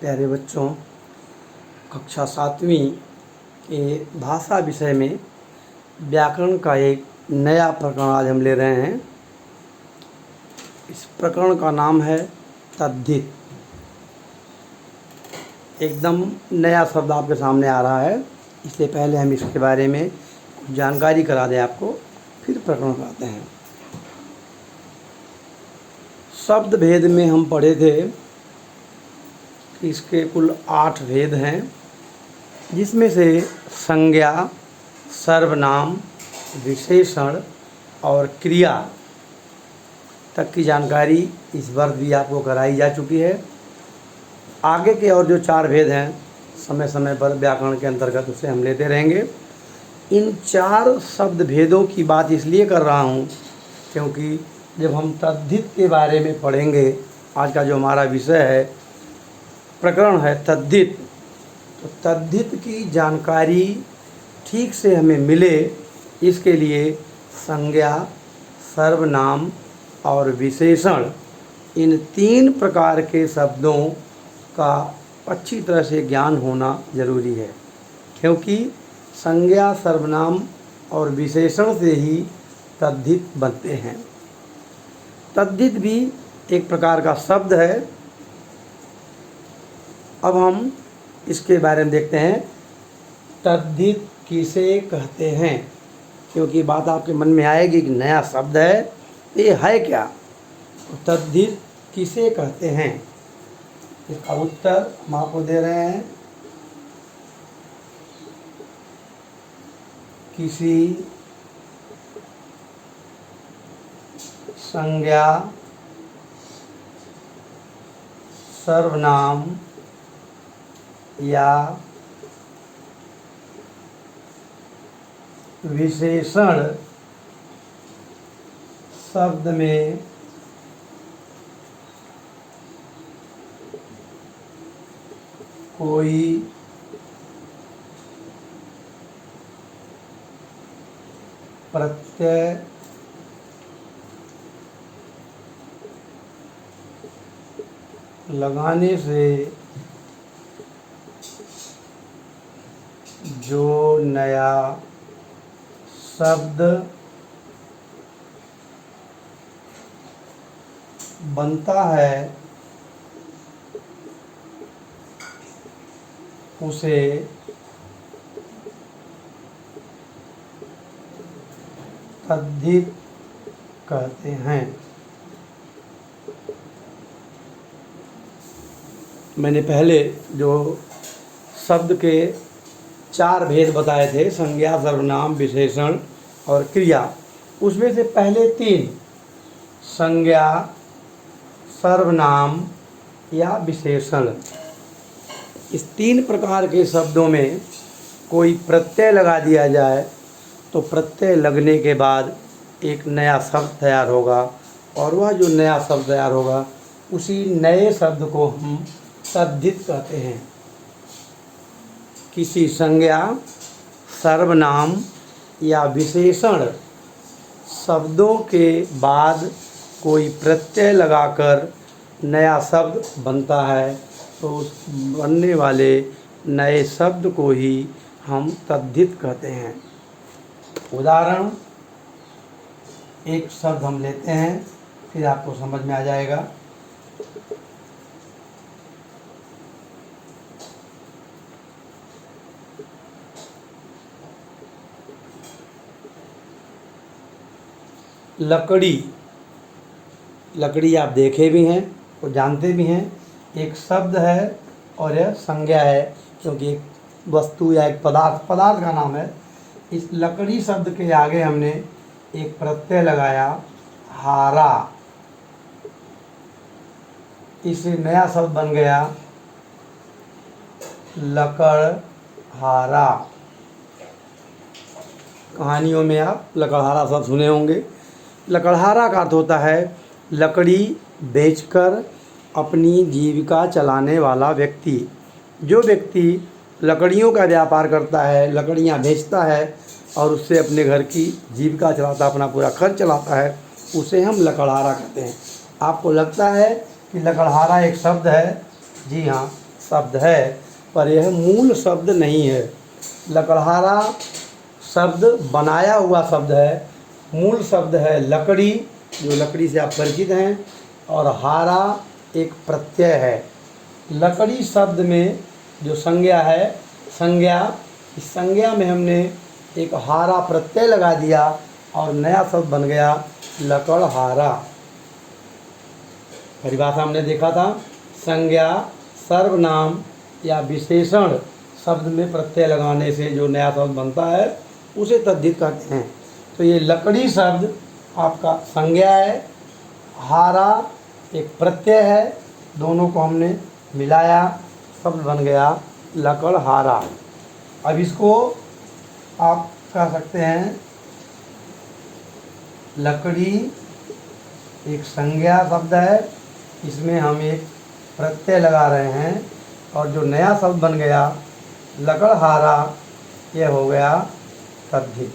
प्यारे बच्चों, कक्षा 7वीं के भाषा विषय में व्याकरण का एक नया प्रकरण आज हम ले रहे हैं। इस प्रकरण का नाम है तद्धित। एकदम नया शब्द आपके सामने आ रहा है, इसलिए पहले हम इसके बारे में कुछ जानकारी करा दें आपको, फिर प्रकरण पर आते हैं। शब्द भेद में हम पढ़े थे कि इसके कुल 8 भेद हैं, जिसमें से संज्ञा, सर्वनाम, विशेषण और क्रिया तक की जानकारी इस वर्ष भी आपको कराई जा चुकी है। आगे के और जो 4 भेद हैं समय समय पर व्याकरण के अंतर्गत उसे हम लेते रहेंगे। इन 4 शब्द भेदों की बात इसलिए कर रहा हूँ क्योंकि जब हम तद्धित के बारे में पढ़ेंगे, आज का जो हमारा विषय है, प्रकरण है तद्धित, तो तद्धित की जानकारी ठीक से हमें मिले, इसके लिए संज्ञा, सर्वनाम और विशेषण, इन 3 प्रकार के शब्दों का अच्छी तरह से ज्ञान होना ज़रूरी है, क्योंकि संज्ञा, सर्वनाम और विशेषण से ही तद्धित बनते हैं। तद्धित भी एक प्रकार का शब्द है। अब हम इसके बारे में देखते हैं, तद्धित किसे कहते हैं, क्योंकि बात आपके मन में आएगी कि नया शब्द है, ये है क्या, तो तद्धित किसे कहते हैं, इसका उत्तर हम आपको दे रहे हैं। किसी संज्ञा, सर्वनाम या विशेषण शब्द में कोई प्रत्यय लगाने से जो नया शब्द बनता है उसे तद्धित कहते हैं। मैंने पहले जो शब्द के 4 भेद बताए थे, संज्ञा, सर्वनाम, विशेषण और क्रिया, उसमें से पहले 3 संज्ञा, सर्वनाम या विशेषण, इस 3 प्रकार के शब्दों में कोई प्रत्यय लगा दिया जाए तो प्रत्यय लगने के बाद एक नया शब्द तैयार होगा, और वह जो नया शब्द तैयार होगा उसी नए शब्द को हम तद्धित कहते हैं। किसी संज्ञा, सर्वनाम या विशेषण शब्दों के बाद कोई प्रत्यय लगाकर नया शब्द बनता है, तो उस बनने वाले नए शब्द को ही हम तद्धित कहते हैं। उदाहरण, एक शब्द हम लेते हैं, फिर आपको समझ में आ जाएगा। लकड़ी। लकड़ी आप देखे भी हैं और जानते भी हैं, एक शब्द है और यह संज्ञा है, क्योंकि एक वस्तु या एक पदार्थ का नाम है। इस लकड़ी शब्द के आगे हमने एक प्रत्यय लगाया, हारा, इससे नया शब्द बन गया लकड़हारा। कहानियों में आप लकड़हारा शब्द सुने होंगे। लकड़हारा का अर्थ होता है लकड़ी बेचकर अपनी जीविका चलाने वाला व्यक्ति। जो व्यक्ति लकड़ियों का व्यापार करता है, लकड़ियाँ बेचता है और उससे अपने घर की जीविका चलाता, अपना पूरा खर्च चलाता है, उसे हम लकड़हारा कहते हैं। आपको लगता है कि लकड़हारा एक शब्द है? जी हाँ, शब्द है, पर यह मूल शब्द नहीं है। लकड़हारा शब्द बनाया हुआ शब्द है, मूल शब्द है लकड़ी, जो लकड़ी से आप परिचित हैं, और हारा एक प्रत्यय है। लकड़ी शब्द में जो संज्ञा है, इस संज्ञा में हमने एक हारा प्रत्यय लगा दिया और नया शब्द बन गया लकड़हारा। परिभाषा हमने देखा था, संज्ञा सर्वनाम या विशेषण शब्द में प्रत्यय लगाने से जो नया शब्द बनता है उसे तद्धित कहते हैं। तो ये लकड़ी शब्द आपका संज्ञा है, हारा एक प्रत्यय है, दोनों को हमने मिलाया, शब्द बन गया लकड़हारा। अब इसको आप कह सकते हैं लकड़ी एक संज्ञा शब्द है, इसमें हम एक प्रत्यय लगा रहे हैं और जो नया शब्द बन गया लकड़हारा, यह हो गया तद्धित।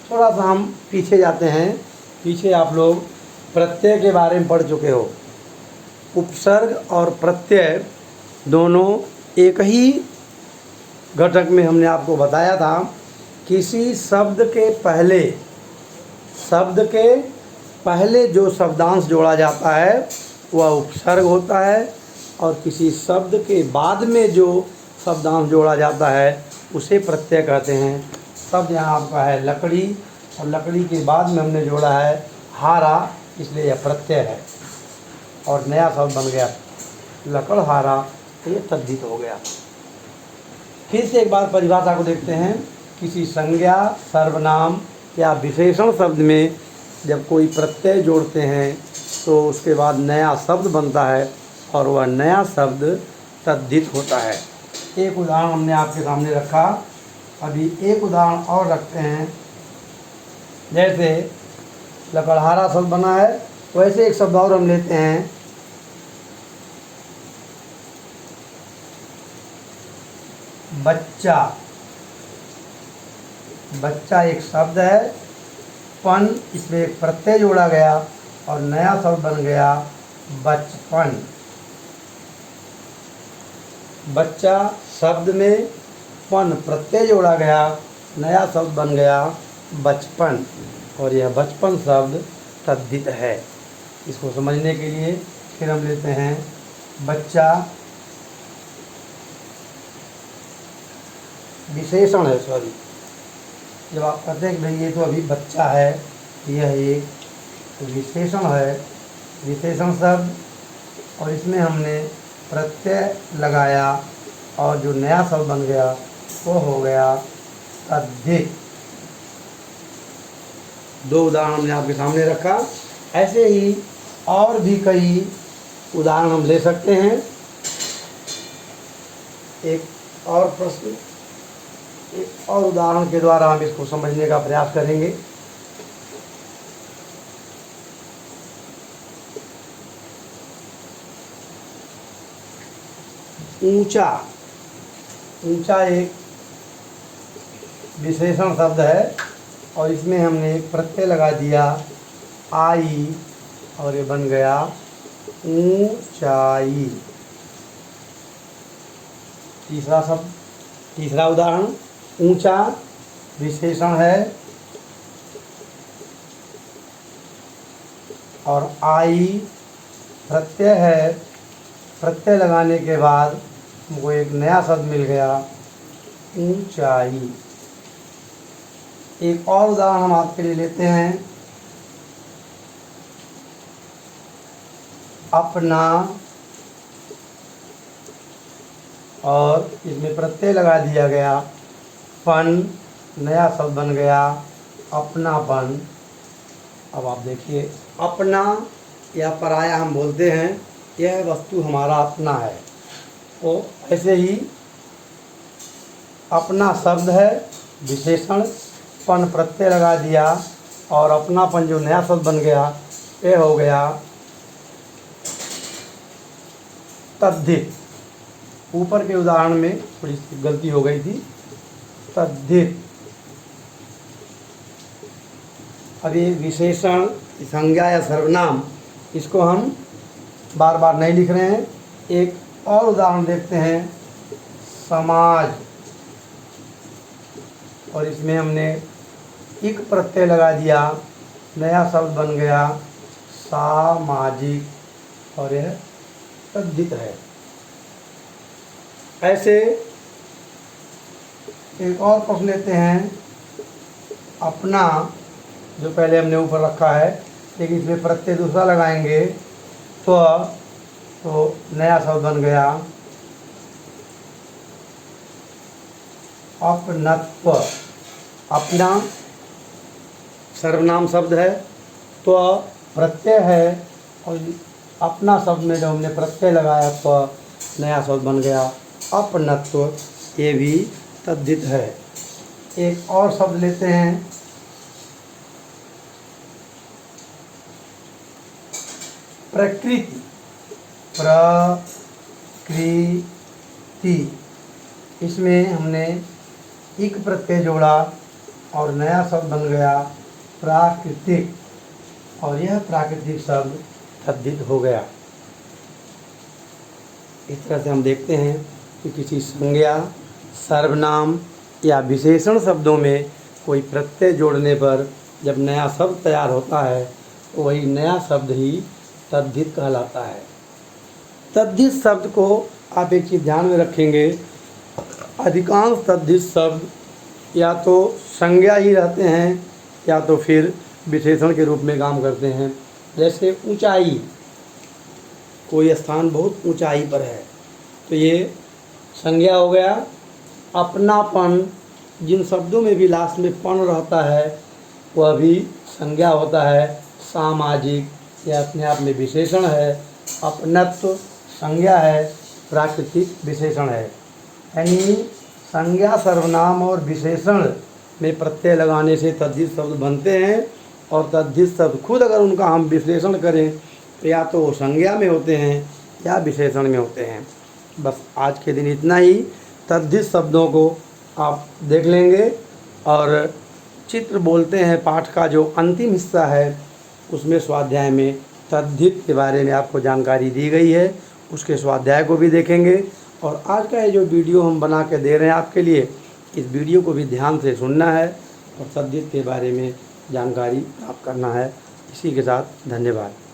थोड़ा सा हम पीछे जाते हैं। पीछे आप लोग प्रत्यय के बारे में पढ़ चुके हो। उपसर्ग और प्रत्यय दोनों एक ही घटक में हमने आपको बताया था। किसी शब्द के पहले जो शब्दांश जोड़ा जाता है वह उपसर्ग होता है, और किसी शब्द के बाद में जो शब्दांश जोड़ा जाता है उसे प्रत्यय कहते हैं। शब्द यहाँ आपका है लकड़ी, और लकड़ी के बाद में हमने जोड़ा है हारा, इसलिए यह प्रत्यय है और नया शब्द बन गया लकड़हारा, तो ये तद्धित हो गया। फिर से एक बार परिभाषा को देखते हैं। किसी संज्ञा, सर्वनाम या विशेषण शब्द में जब कोई प्रत्यय जोड़ते हैं तो उसके बाद नया शब्द बनता है और वह नया शब्द तद्धित होता है। एक उदाहरण हमने आपके सामने रखा, अभी एक उदाहरण और रखते हैं। जैसे लकड़हारा शब्द बना है, वैसे एक शब्द और हम लेते हैं, बच्चा। बच्चा एक शब्द है, पन, इसमें एक प्रत्यय जोड़ा गया और नया शब्द बन गया बचपन। बच्चा शब्द में पन प्रत्यय जोड़ा गया, नया शब्द बन गया बचपन, और यह बचपन शब्द तद्धित है। इसको समझने के लिए फिर हम लेते हैं बच्चा विशेषण है, सॉरी, जब आप कहते हैं कि भाई ये तो अभी बच्चा है, यह एक विशेषण है, विशेषण शब्द, और इसमें हमने प्रत्यय लगाया और जो नया शब्द बन गया वो हो गया तद्धित। दो उदाहरण हमने आपके सामने रखा। ऐसे ही और भी कई उदाहरण हम ले सकते हैं। एक और उदाहरण के द्वारा हम इसको समझने का प्रयास करेंगे। ऊंचा। ऊंचा एक विशेषण शब्द है और इसमें हमने एक प्रत्यय लगा दिया आई, और ये बन गया ऊंचाई। तीसरा उदाहरण, ऊंचा विशेषण है और आई प्रत्यय है, प्रत्यय लगाने के बाद हमको एक नया शब्द मिल गया ऊंचाई। एक और उदाहरण हम आपके लिए लेते हैं, अपना, और इसमें प्रत्यय लगा दिया गया पन, नया शब्द बन गया अपनापन। अब आप देखिए, अपना या पराया हम बोलते हैं, यह वस्तु हमारा अपना है। तो ऐसे ही अपना शब्द है विशेषण, पन प्रत्यय लगा दिया और अपनापन जो नया शब्द बन गया ये हो गया तद्धित। ऊपर के उदाहरण में थोड़ी सी गलती हो गई थी, तद्धित। अब ये विशेषण संज्ञा या सर्वनाम, इसको हम बार बार नहीं लिख रहे हैं। एक और उदाहरण देखते हैं, समाज, और इसमें हमने इक प्रत्यय लगा दिया, नया शब्द बन गया सामाजिक, और यह तद्धित है। ऐसे एक और प्रश्न लेते हैं, अपना, जो पहले हमने ऊपर रखा है, लेकिन इसमें प्रत्यय दूसरा लगाएंगे तो नया शब्द बन गया अपनत्व। अपना सर्वनाम शब्द है, तो प्रत्यय है, और अपना शब्द में जब हमने प्रत्यय लगाया तो नया शब्द बन गया अपनत्व, ये भी तद्धित है। एक और शब्द लेते हैं, प्रकृति। प्रकृति, इसमें हमने इक प्रत्यय जोड़ा और नया शब्द बन गया प्राकृतिक, और यह प्राकृतिक शब्द तद्धित हो गया। इस तरह से हम देखते हैं कि किसी संज्ञा, सर्वनाम या विशेषण शब्दों में कोई प्रत्यय जोड़ने पर जब नया शब्द तैयार होता है तो वही नया शब्द ही तद्धित कहलाता है। तद्धित शब्द को आप एक चीज़ ध्यान में रखेंगे, अधिकांश तद्धित शब्द या तो संज्ञा ही रहते हैं या तो फिर विशेषण के रूप में काम करते हैं। जैसे ऊंचाई, कोई स्थान बहुत ऊंचाई पर है तो ये संज्ञा हो गया। अपनापन, जिन शब्दों में भी लास्ट में पन रहता है वह भी संज्ञा होता है। सामाजिक, यह अपने आप में विशेषण है। अपनत्व संज्ञा है, प्राकृतिक विशेषण है। यानी संज्ञा, सर्वनाम और विशेषण में प्रत्यय लगाने से तद्धित शब्द बनते हैं, और तद्धित शब्द खुद अगर उनका हम विश्लेषण करें तो या तो वो संज्ञा में होते हैं या विशेषण में होते हैं। बस आज के दिन इतना ही। तद्धित शब्दों को आप देख लेंगे, और चित्र बोलते हैं पाठ का जो अंतिम हिस्सा है उसमें स्वाध्याय में तद्धित के बारे में आपको जानकारी दी गई है, उसके स्वाध्याय को भी देखेंगे। और आज का ये जो वीडियो हम बना के दे रहे हैं आपके लिए, इस वीडियो को भी ध्यान से सुनना है और तद्धित के बारे में जानकारी प्राप्त करना है। इसी के साथ धन्यवाद।